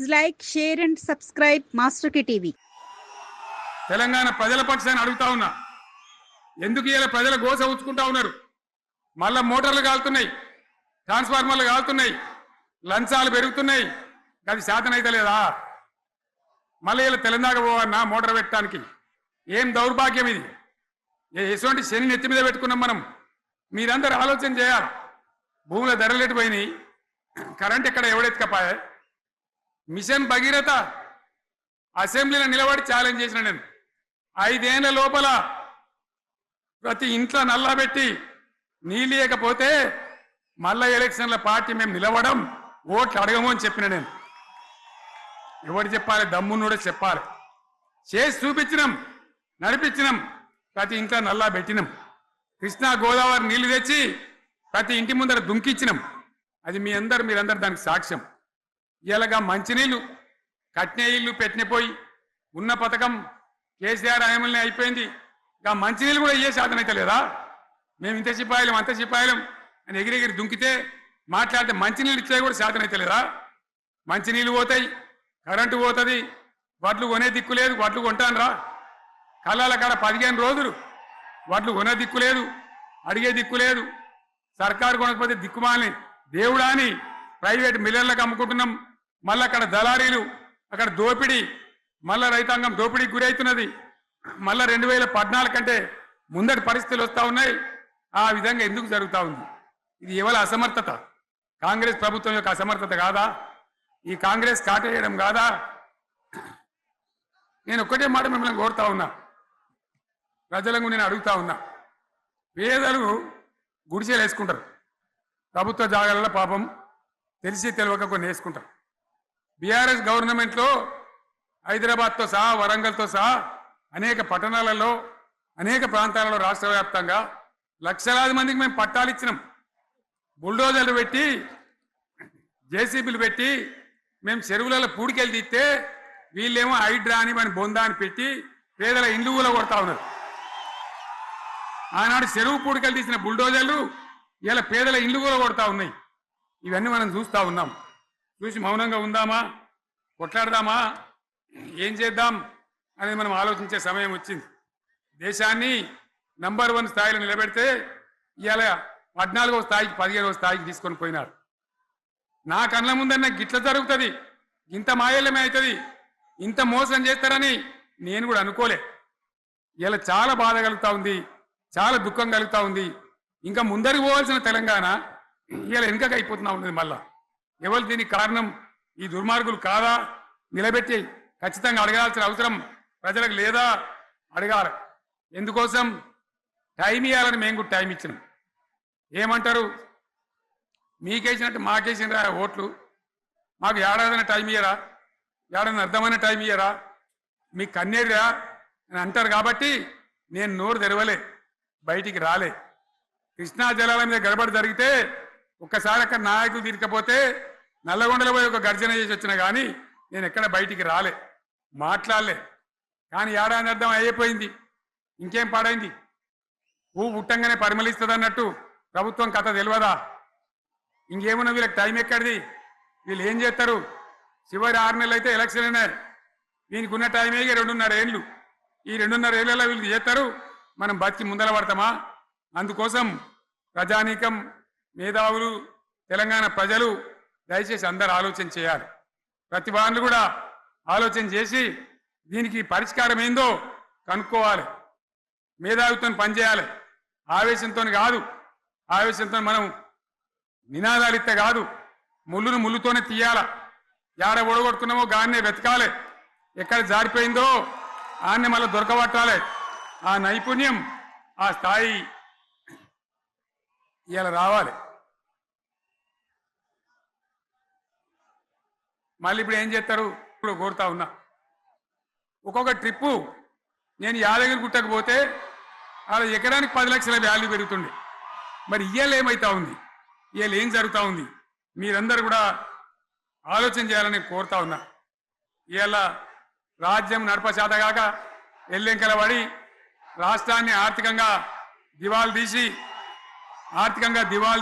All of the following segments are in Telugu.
Please like, share and subscribe Master K TV. Telangana ప్రజల పక్షాన్ని అడుగుతా ఉన్నా, ఎందుకు ఇలా ప్రజల గోస ఉచ్చుకుంటా ఉన్నారు? మళ్ళా మోటార్లు కాలుతున్నాయి, ట్రాన్స్ఫార్మర్లు కాలుతున్నాయి, లంచాలు పెరుగుతున్నాయి. అది శాతం అయితే లేదా? మళ్ళీ ఇలా తెలంగాణ పోవన్నా మోటార్ పెట్టడానికి? ఏం దౌర్భాగ్యం ఇది! ఎటువంటి శని నెత్తి మీద పెట్టుకున్నాం మనం? మీరందరూ ఆలోచన చేయాలి. భూముల ధరలు పోయినాయి, కరెంట్ ఎక్కడ ఎవడెత్తుకపోయా? మిషన్ భగీరథ అసెంబ్లీలో నిలబడి ఛాలెంజ్ చేసిన నేను, 5 ఏళ్ల లోపల ప్రతి ఇంట్లో నల్లా పెట్టి నీళ్ళు లేకపోతే మళ్ళా ఎలక్షన్ల పార్టీ మేము నిలవడం, ఓట్లు అడగము అని చెప్పిన నేను. ఎవరు చెప్పాలి? దమ్మున్నోడే చెప్పాలి. చేసి చూపించినాం, నడిపించినాం, ప్రతి ఇంట్లో నల్లా పెట్టినాం. కృష్ణా గోదావరి నీళ్లు తెచ్చి ప్రతి ఇంటి ముందర దుంకిచ్చినాం. అది మీరందరూ దానికి సాక్ష్యం. ఇలాగా మంచినీళ్ళు కట్నే ఇల్లు పెట్టిన పోయి ఉన్న పథకం కేసీఆర్ హయాంలోనే అయిపోయింది. ఇంకా మంచినీళ్ళు కూడా ఇయ్యే శాతం అయితే లేదా? మేము ఇంత సిపాయిలం అంత సిపాయిలం అని ఎగిరెగిరి దుంకితే మాట్లాడితే మంచినీళ్ళు ఇచ్చే కూడా శాతం అయితే లేదా? మంచినీళ్ళు పోతాయి, కరెంటు పోతుంది, వడ్లు కొనే దిక్కు లేదు. వడ్లు కొంటాను రా, కళ్ళాల కాడ 15 రోజులు వడ్లు కొనే దిక్కు లేదు, అడిగే దిక్కు లేదు. సర్కారు కొనకపోతే దిక్కుమాలని దేవుడా అని ప్రైవేట్ మిల్లర్లకు అమ్ముకుంటున్నాం. మళ్ళీ అక్కడ దళారీలు, అక్కడ దోపిడీ, మళ్ళా రైతాంగం దోపిడీకి గురవుతున్నది. మళ్ళా 2014 కంటే ముందటి పరిస్థితులు వస్తూ ఉన్నాయి. ఆ విధంగా ఎందుకు జరుగుతూ ఉంది? ఇది ఎవరి అసమర్థత? కాంగ్రెస్ ప్రభుత్వం యొక్క అసమర్థత కాదా? ఈ కాంగ్రెస్ కాటేయడం కాదా? నేను ఒక్కటే మాట మిమ్మల్ని కోరుతా ఉన్నా, ప్రజలకు నేను అడుగుతా ఉన్నా. పేదలు గుడిసెలు వేసుకుంటారు, ప్రభుత్వ జాగాలలో పాపం తెలిసి తెలియక కొన్ని వేసుకుంటారు. బీఆర్ఎస్ గవర్నమెంట్లో హైదరాబాద్తో సహా, వరంగల్తో సహా అనేక పట్టణాలలో, అనేక ప్రాంతాలలో రాష్ట్ర వ్యాప్తంగా లక్షలాది మందికి మేము పట్టాలు ఇచ్చినాం. బుల్డోజర్లు పెట్టి, జేసీబీలు పెట్టి మేము చెరువులలో పూడికెళ్ళి తీస్తే వీళ్ళేమో హైడ్రా అని మన బొందా అని పెట్టి పేదల ఇండ్లు కూడా కొడతా ఉన్నారు. ఆనాడు చెరువు పూడికెళ్ళి తీసిన బుల్డోజర్లు ఇలా పేదల ఇండ్లు కూడా కొడతా ఉన్నాయి. ఇవన్నీ మనం చూస్తూ ఉన్నాం. చూసి మౌనంగా ఉందామా, కొట్లాడదామా, ఏం చేద్దాం అనేది మనం ఆలోచించే సమయం వచ్చింది. దేశాన్ని నంబర్ 1 స్థాయిలో నిలబెడితే ఇవాళ 14వ స్థాయికి, 15వ స్థాయికి తీసుకొని పోయినారు. నా కళ్ళ ముందన్న గిట్ల జరుగుతుంది, ఇంత మాయల్యమే అవుతుంది, ఇంత మోసం చేస్తారని నేను కూడా అనుకోలే. ఇలా చాలా బాధ కలుగుతూ ఉంది, చాలా దుఃఖం కలుగుతూ ఉంది. ఇంకా ముందరికి పోవాల్సిన తెలంగాణ ఇలా వెనుకకు అయిపోతున్నా ఉన్నది. మళ్ళా ఎవరు దీనికి కారణం? ఈ దుర్మార్గులు కాదా? నిలబెట్టి ఖచ్చితంగా అడగాల్సిన అవసరం ప్రజలకు లేదా? అడగాలి. ఎందుకోసం? టైం ఇవ్వాలని మేము కూడా టైం ఇచ్చినాం. ఏమంటారు? మీకేసినట్టు మాకేసిన ఓట్లు, మాకు ఏడాదైనా టైం ఇయ్యరా? ఏడాది అర్థమైన టైం ఇయ్యరా? మీకు కన్నేరురా అని అంటారు. కాబట్టి నేను నోరు తెరవలే, బయటికి రాలే. కృష్ణా జలాల మీద గడబడి జరిగితే ఒక్కసారి అక్కడ నాయకులు తీరకపోతే నల్లగొండలో పోయి ఒక గర్జన చేసి వచ్చినా కానీ నేను ఎక్కడ బయటికి రాలే, మాట్లాడలే. కానీ ఏడాది అర్థం అయిపోయింది, ఇంకేం పాడైంది? పువ్వు పుట్టంగానే పరిమళిస్తుంది అన్నట్టు ప్రభుత్వం కథ తెలియదా? ఇంకేమన్నా వీళ్ళకి టైం ఎక్కడిది? వీళ్ళు ఏం చేస్తారు? చివరి 6 నెలలు అయితే ఎలక్షన్ అయినాయి. దీనికి ఉన్న టైమే 2.5 ఏళ్ళు. ఈ 2.5 ఏళ్ళలో వీళ్ళు చేస్తారు, మనం బతికి ముందర పడతామా? అందుకోసం ప్రజానీకం, మేధావులు, తెలంగాణ ప్రజలు దయచేసి అందరు ఆలోచన చేయాలి. ప్రతి వాళ్ళు కూడా ఆలోచన చేసి దీనికి పరిష్కారం ఏందో కనుక్కోవాలి. మేధావితో పనిచేయాలి, ఆవేశంతో కాదు. ఆవేశంతో మనం నినాదాలు ఇస్తే కాదు, ముళ్ళును ముళ్ళుతోనే తీయాల. యాడ ఓడగొడుతున్నామో గాన్నే వెతకాలి, ఎక్కడ జారిపోయిందో ఆన్నే మళ్ళీ దొరకబట్టాలి. ఆ నైపుణ్యం, ఆ స్థాయి ఇలా రావాలి. మళ్ళీ ఇప్పుడు ఏం చేస్తారు? ఇప్పుడు కోరుతా ఉన్నా, ఒక్కొక్క ట్రిప్పు నేను యాదగిరి గుట్టకు పోతే అలా ఎకరానికి 10 లక్షల వాల్యూ పెరుగుతుండే. మరి ఇవాళ ఏమవుతా ఉంది? ఇవాళ ఏం జరుగుతూ ఉంది? మీరందరూ కూడా ఆలోచన చేయాలని కోరుతా ఉన్నా. ఇవాళ రాజ్యం నడపచేతగాక ఎల్లెంకల పడి రాష్ట్రాన్ని ఆర్థికంగా దివాలు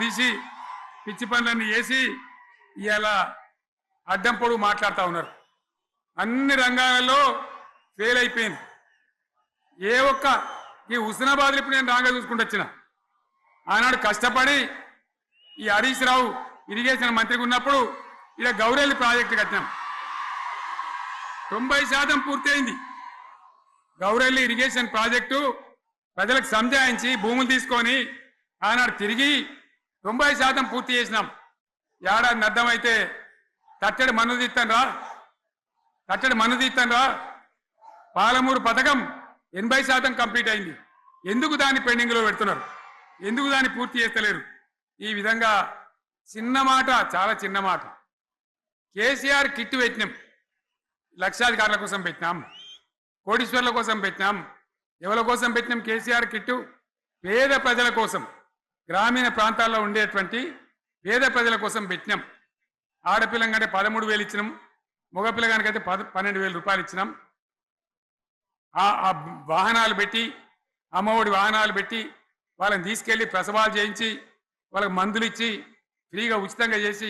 తీసి పిచ్చి పనులన్నీ చేసి ఇవాళ అడ్డం పొడుగు మాట్లాడుతూ ఉన్నారు. అన్ని రంగాలలో ఫెయిల్ అయిపోయింది. ఏ ఒక్క ఈ హుస్నాబాద్లో ఇప్పుడు నేను రాగా చూసుకుంటూ వచ్చిన ఆనాడు కష్టపడి ఈ హరీష్ రావు ఇరిగేషన్ మంత్రిగా ఉన్నప్పుడు ఇక గౌరెల్లి ప్రాజెక్టు కట్టినాం. 90% పూర్తయింది. గౌరెల్లి ఇరిగేషన్ ప్రాజెక్టు ప్రజలకు సంజాయించి భూములు తీసుకొని ఆనాడు తిరిగి 90% పూర్తి చేసినాం. ఏడాది అర్థమైతే తట్టడి మన్ను తీస్తాను రా పాలమూరు పథకం 80% కంప్లీట్ అయింది. ఎందుకు దాన్ని పెండింగ్లో పెడుతున్నారు? ఎందుకు దాన్ని పూర్తి చేస్తలేరు? ఈ విధంగా చిన్న మాట, చాలా చిన్న మాట. కేసీఆర్ కిట్టు పెట్టినాం, లక్షాధికారుల కోసం పెట్టినాం, కోటీశ్వర్ల కోసం పెట్టినాం. ఎవరి కోసం పెట్టినాం కేసీఆర్ కిట్టు? పేద ప్రజల కోసం, గ్రామీణ ప్రాంతాల్లో ఉండేటువంటి పేద ప్రజల కోసం పెట్టినాం. ఆడపిల్లంటే 13,000 ఇచ్చినాం, మగపిల్లగానికైతే 12,000 రూపాయలు ఇచ్చినాం. ఆ వాహనాలు పెట్టి, అమ్మఒడి వాహనాలు పెట్టి వాళ్ళని తీసుకెళ్లి ప్రసవాలు చేయించి వాళ్ళకి మందులు ఇచ్చి ఫ్రీగా ఉచితంగా చేసి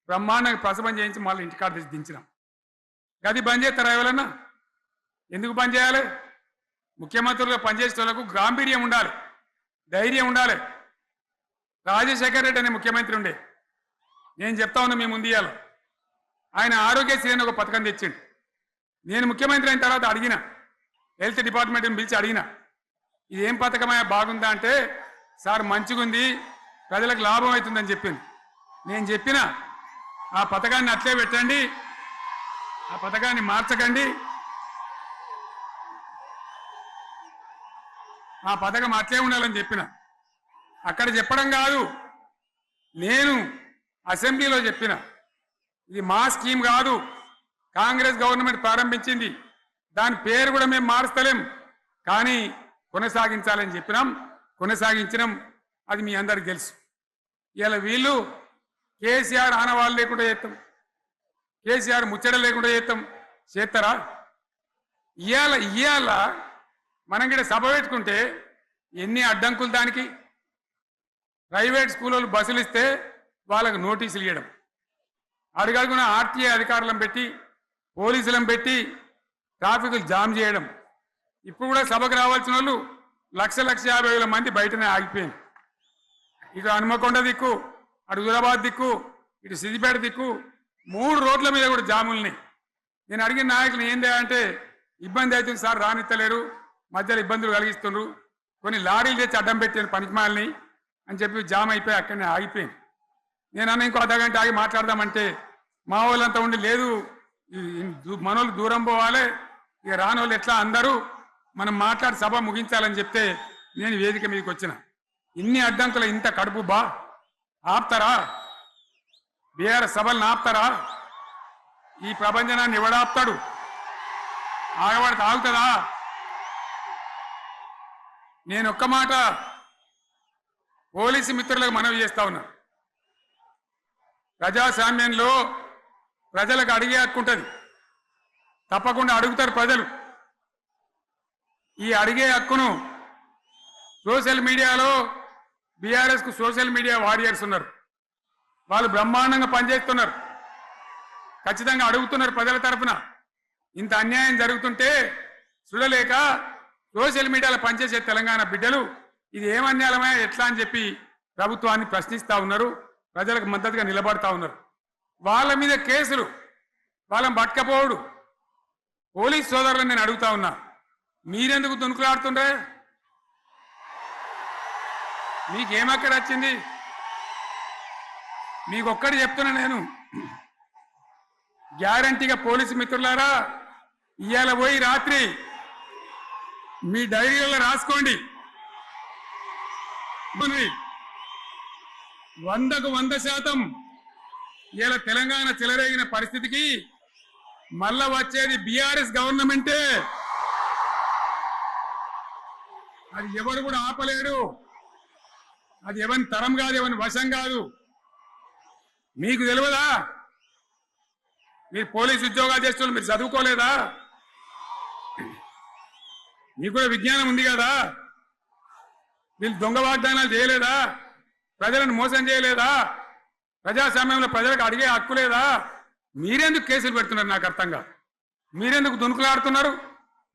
బ్రహ్మాండంగా ప్రసవం చేయించి మళ్ళీ ఇంటికాడ తెచ్చి దించినాం. గది బంద్ చేస్తారా ఎవరన్నా? ఎందుకు బంద్ చేయాలి? ముఖ్యమంత్రులుగా పనిచేసే వాళ్ళకు గాంభీర్యం ఉండాలి, ధైర్యం ఉండాలి. రాజశేఖర్ రెడ్డి అనే ముఖ్యమంత్రి ఉండే, నేను చెప్తా ఉన్నా మీ ముందు ఇయ్యాల. ఆయన ఆరోగ్యశ్రీ అని ఒక పథకం తెచ్చిండు. నేను ముఖ్యమంత్రి అయిన తర్వాత అడిగిన, హెల్త్ డిపార్ట్మెంట్ని పిలిచి అడిగిన, ఇది ఏం పథకమయ్యా, బాగుందా అంటే, సార్ మంచిగుంది, ప్రజలకు లాభం అవుతుందని చెప్పింది. నేను చెప్పిన ఆ పథకాన్ని అట్లే పెట్టండి, ఆ పథకాన్ని మార్చకండి, ఆ పథకం అట్లే ఉండాలని చెప్పిన. అక్కడ చెప్పడం కాదు, నేను అసెంబ్లీలో చెప్పిన, ఇది మా స్కీమ్ కాదు, కాంగ్రెస్ గవర్నమెంట్ ప్రారంభించింది, దాని పేరు కూడా మేము మారుస్తలేం, కానీ కొనసాగించాలని చెప్పినాం, కొనసాగించినాం. అది మీ అందరికి తెలుసు. ఇలా వీళ్ళు కేసీఆర్ ఆనవాళ్ళు లేకుండా చేస్తాం, కేసీఆర్ ముచ్చట లేకుండా చేస్తారా? ఇవాళ మనం కూడా సభ పెట్టుకుంటే ఎన్ని అడ్డంకులు దానికి. ప్రైవేట్ స్కూళ్ళు బస్సులు ఇస్తే వాళ్ళకు నోటీసులు ఇవ్వడం, అడుగడుగున ఆర్టీఏ అధికారులను పెట్టి, పోలీసులను పెట్టి ట్రాఫిక్లు జామ్ చేయడం. ఇప్పుడు కూడా సభకు రావాల్సిన వాళ్ళు 1,50,000 మంది బయటనే ఆగిపోయింది. ఇటు హనుమకొండ దిక్కు, అటు హుజరాబాద్ దిక్కు, ఇటు సిద్దిపేట దిక్కు 3 రోడ్ల మీద కూడా జాములున్నాయి. నేను అడిగిన నాయకులు ఏందే అంటే, ఇబ్బంది అవుతుంది సార్, రానిత్తలేరు, మధ్యలో ఇబ్బందులు కలిగిస్తున్నారు, కొన్ని లారీలు తెచ్చి అడ్డం పెట్టాను పనికిమాలని అని చెప్పి జామ్ అయిపోయి అక్కడనే ఆగిపోయింది. నేను అన్న ఇంకో అర్ధగంట ఆగి మాట్లాడదామంటే మా వాళ్ళంతా ఉండి, లేదు మనోళ్ళు దూరం పోవాలి, ఇక రానోళ్ళు ఎట్లా అందరూ మనం మాట్లాడి సభ ముగించాలని చెప్తే నేను వేదిక మీదకి వచ్చిన. ఇన్ని అడ్డంకులు, ఇంత కడుపు ఆపుతారా? బీఆర్ఎస్ సభలను ఆపుతారా? ఈ ప్రపంచనాన్ని ఎవడాపుతాడు? ఆగబడితే ఆగుతుందా? నేను ఒక్క మాట పోలీసు మిత్రులకు మనవి చేస్తా ఉన్నా. ప్రజాస్వామ్యంలో ప్రజలకు అడిగే హక్కు ఉంటుంది, తప్పకుండా అడుగుతారు ప్రజలు. ఈ అడిగే హక్కును సోషల్ మీడియాలో బీఆర్ఎస్కు సోషల్ మీడియా వారియర్స్ ఉన్నారు, వాళ్ళు బ్రహ్మాండంగా పనిచేస్తున్నారు, ఖచ్చితంగా అడుగుతున్నారు ప్రజల తరఫున. ఇంత అన్యాయం జరుగుతుంటే చూడలేక సోషల్ మీడియాలో పనిచేసే తెలంగాణ బిడ్డలు ఇది ఏమన్యాయమే ఎట్లా అని చెప్పి ప్రభుత్వాన్ని ప్రశ్నిస్తూ ఉన్నారు, ప్రజలకు మద్దతుగా నిలబడతా ఉన్నారు. వాళ్ళ మీద కేసులు, వాళ్ళని పట్టుకపోవడు. పోలీస్ సోదరులను నేను అడుగుతా ఉన్నా, మీరెందుకు దునుకులాడుతుండ్రే? మీకేమక్కడ వచ్చింది? మీకొక్కటి చెప్తున్నా నేను, గ్యారంటీగా పోలీసు మిత్రులారా, ఇవాళ పోయి రాత్రి మీ డైరీలలో రాసుకోండి, 100కు 100% ఇలా తెలంగాణ చెలరేగిన పరిస్థితికి మళ్ళా వచ్చేది బీఆర్ఎస్ గవర్నమెంటే. అది ఎవరు కూడా ఆపలేడు, అది ఎవరి తరం కాదు, ఎవరి వశం కాదు. మీకు తెలియదా? మీరు పోలీసు ఉద్యోగాలు చేస్తున్నారు, మీరు చదువుకోలేదా? మీకు కూడా విజ్ఞానం ఉంది కదా? వీళ్ళు దొంగ వాగ్దానాలు చేయలేదా? ప్రజలను మోసం చేయలేదా? ప్రజాస్వామ్యంలో ప్రజలకు అడిగే హక్కు లేదా? మీరెందుకు కేసులు పెడుతున్నారు నాకు అర్థం కాదు. మీరెందుకు దునుకులాడుతున్నారు?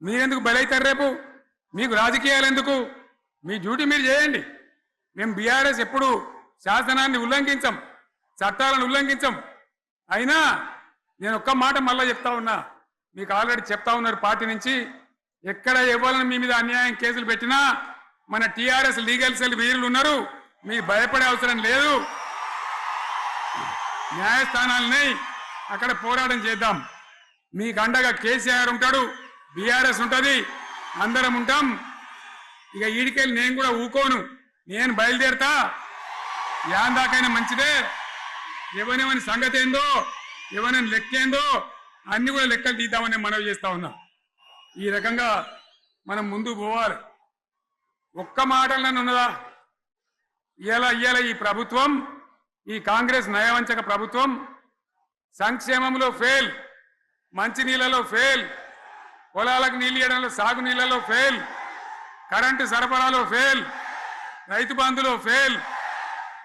మీరెందుకు బలైతారు? రేపు మీకు రాజకీయాలు ఎందుకు? మీ డ్యూటీ మీరు చేయండి. మేము బీఆర్ఎస్ ఎప్పుడు శాసనాన్ని ఉల్లంఘించం, చట్టాలను ఉల్లంఘించం. అయినా నేను ఒక్క మాట మళ్ళా చెప్తా ఉన్నా, మీకు ఆల్రెడీ చెప్తా ఉన్నారు పార్టీ నుంచి, ఎక్కడ ఎవరిని మీ మీద అన్యాయం కేసులు పెట్టినా మన టీఆర్ఎస్ లీగల్ సెల్ వీరులు ఉన్నారు, మీరు భయపడే అవసరం లేదు. న్యాయస్థానాలని అక్కడ పోరాటం చేద్దాం. మీకు అండగా కేసీఆర్ ఉంటాడు, బీఆర్ఎస్ ఉంటుంది, అందరం ఉంటాం. ఇక ఈడికెళ్ళి నేను కూడా ఊకోను, నేను బయలుదేరుతా. యాందాకైనా మంచిదే. ఎవరెవరి సంగతి ఏందో, ఎవరైనా లెక్కేందో అన్ని కూడా లెక్కలు తీద్దామని మనవి చేస్తా ఉన్నాం. ఈ రకంగా మనం ముందుకు పోవాలి. ఒక్క మాటలను ఉన్నదా? ఇవాళ ఈ ప్రభుత్వం, ఈ కాంగ్రెస్ నయవంచక ప్రభుత్వం సంక్షేమంలో ఫెయిల్, మంచినీళ్ళలో ఫెయిల్, పొలాలకు నీళ్ళు ఇవ్వడంలో, సాగు నీళ్లలో ఫెయిల్, కరెంటు సరఫరాలో ఫెయిల్, రైతు బంధులో ఫెయిల్,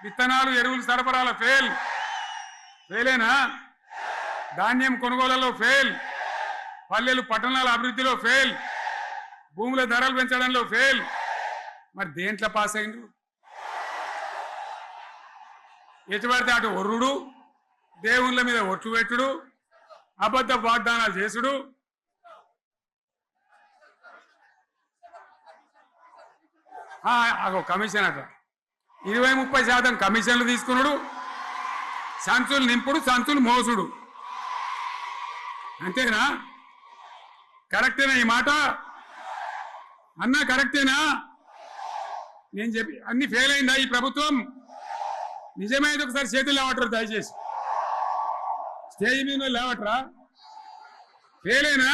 విత్తనాలు ఎరువులు సరఫరాలో ఫెయిలేనా? ధాన్యం కొనుగోళ్లలో ఫెయిల్, పల్లెలు పట్టణాల అభివృద్ధిలో ఫెయిల్, భూముల ధరలు పెంచడంలో ఫెయిల్. మరి దేంట్లో పాస్ అయిండు? ఎటు పడితే అటు ఒర్రుడు, దేవుళ్ళ మీద ఒట్లు పెట్టుడు, అబద్ధ వాగ్దానాలు చేసుడు. అగో కమిషన్ అట 20-30% కమిషన్లు తీసుకున్నాడు, సంచులు నింపుడు, సంచులు మోసుడు. అంతేనా? కరెక్టేనా ఈ మాట? అన్నా కరెక్టేనా? నేను చెప్పి అన్ని ఫెయిల్ అయిందా ఈ ప్రభుత్వం? నిజమైతే ఒకసారి చేతులు లేవటరు దయచేసి. స్టేజ్ మీద లేవటరా? ఫెయిలేనా?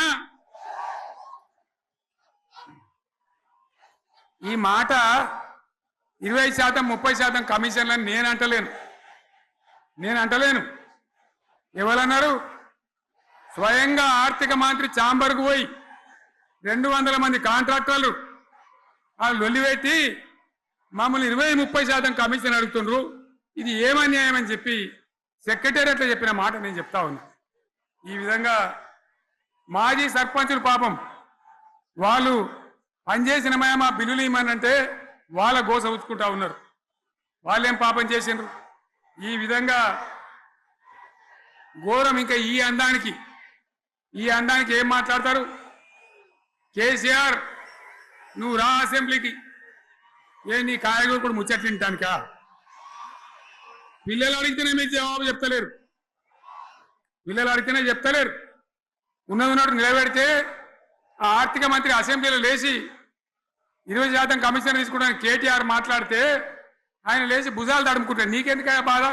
ఈ మాట 20%, 30% కమిషన్లని నేను అంటలేను. ఎవరన్నారు? స్వయంగా ఆర్థిక మంత్రి చాంబర్కు పోయి 200 మంది కాంట్రాక్టర్లు వాళ్ళు లొల్లిపెట్టి మమ్మల్ని 20-30% కమిషన్ అడుగుతుండ్రు, ఇది ఏమన్యాయం అని చెప్పి సెక్రటేరియట్లో చెప్పిన మాట నేను చెప్తా ఉన్నా. ఈ విధంగా మాజీ సర్పంచులు పాపం వాళ్ళు పనిచేసిన మా బిల్లులు ఇవ్వమనంటే వాళ్ళ గోస ఉచ్చుకుంటా ఉన్నారు. వాళ్ళేం పాపం చేసిండ్రు? ఈ విధంగా ఘోరం. ఇంకా ఈ అందానికి ఏం మాట్లాడతారు? కేసీఆర్ నువ్వు రా అసెంబ్లీకి, నీ కాయగూరు కూడా ముచ్చట్లు తింటానికా? పిల్లలు అడిగితేనే మీరు జవాబు చెప్తలేరు. ఉన్నట్టు నిలబెడితే ఆ ఆర్థిక మంత్రి అసెంబ్లీలో లేచి 20% కమిషన్ తీసుకోవడానికి కేటీఆర్ మాట్లాడితే ఆయన లేచి భుజాలు తడుముకుంటాడు. నీకెందుకయ్యా బాధ?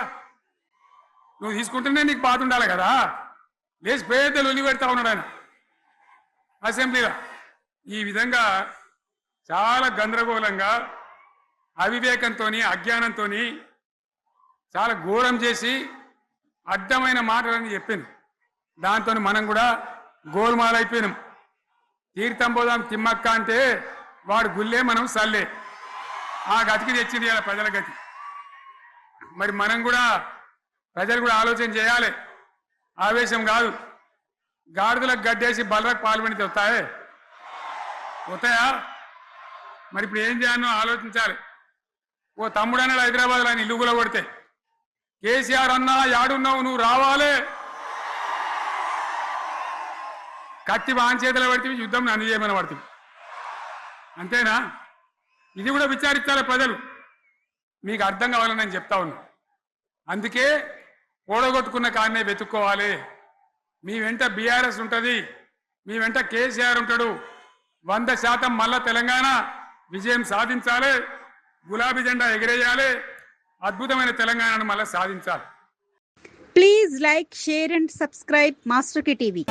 నువ్వు తీసుకుంటేనే నీకు బాధ ఉండాలి కదా. లేచి పేదలు ఉల్లి పెడతా ఉన్నాడు ఆయన అసెంబ్లీలో. ఈ విధంగా చాలా గందరగోళంగా, అవివేకంతో, అజ్ఞానంతో చాలా ఘోరం చేసి అడ్డమైన మాటలని చెప్పింది. దాంతో మనం కూడా గోల్మాలైపోయినాం. తీర్థం పోదాం తిమ్మక్క అంటే వాడు గుల్లే, మనం సల్లే. ఆ గతికి తెచ్చింది ఇలా ప్రజల గతి. మరి మనం కూడా, ప్రజలు కూడా ఆలోచన చేయాలి. ఆవేశం కాదు. గాడిదలకు గడ్డేసి బలరకు పాల్పడితే వస్తాయా? మరి ఇప్పుడు ఏం చేయాలో ఆలోచించాలి. ఓ తమ్ముడు అన్నాడు హైదరాబాద్లో, ఆయన ఇల్లు కూడా కొడితే, కేసీఆర్ అన్నా యాడున్నావు, నువ్వు రావాలి. కత్తి వాన్ చేతిలో పడితే యుద్ధం నన్ను చేయమని పడుతుంది. అంతేనా? ఇది కూడా విచారించాలి ప్రజలు. మీకు అర్థం కావాలని నేను చెప్తా ఉన్నా. అందుకే ఓడగొట్టుకున్న కారణే వెతుక్కోవాలి. మీ వెంట బీఆర్ఎస్ ఉంటుంది, మీ వెంట కేసీఆర్ ఉంటాడు. 100% మళ్ళా తెలంగాణ విజయం సాధించాలి, గులాబీ జెండా ఎగిరేయాలి, అద్భుతమైన తెలంగాణను మళ్ళా సాధించాలి. Please like, share and subscribe master కి టీవీ.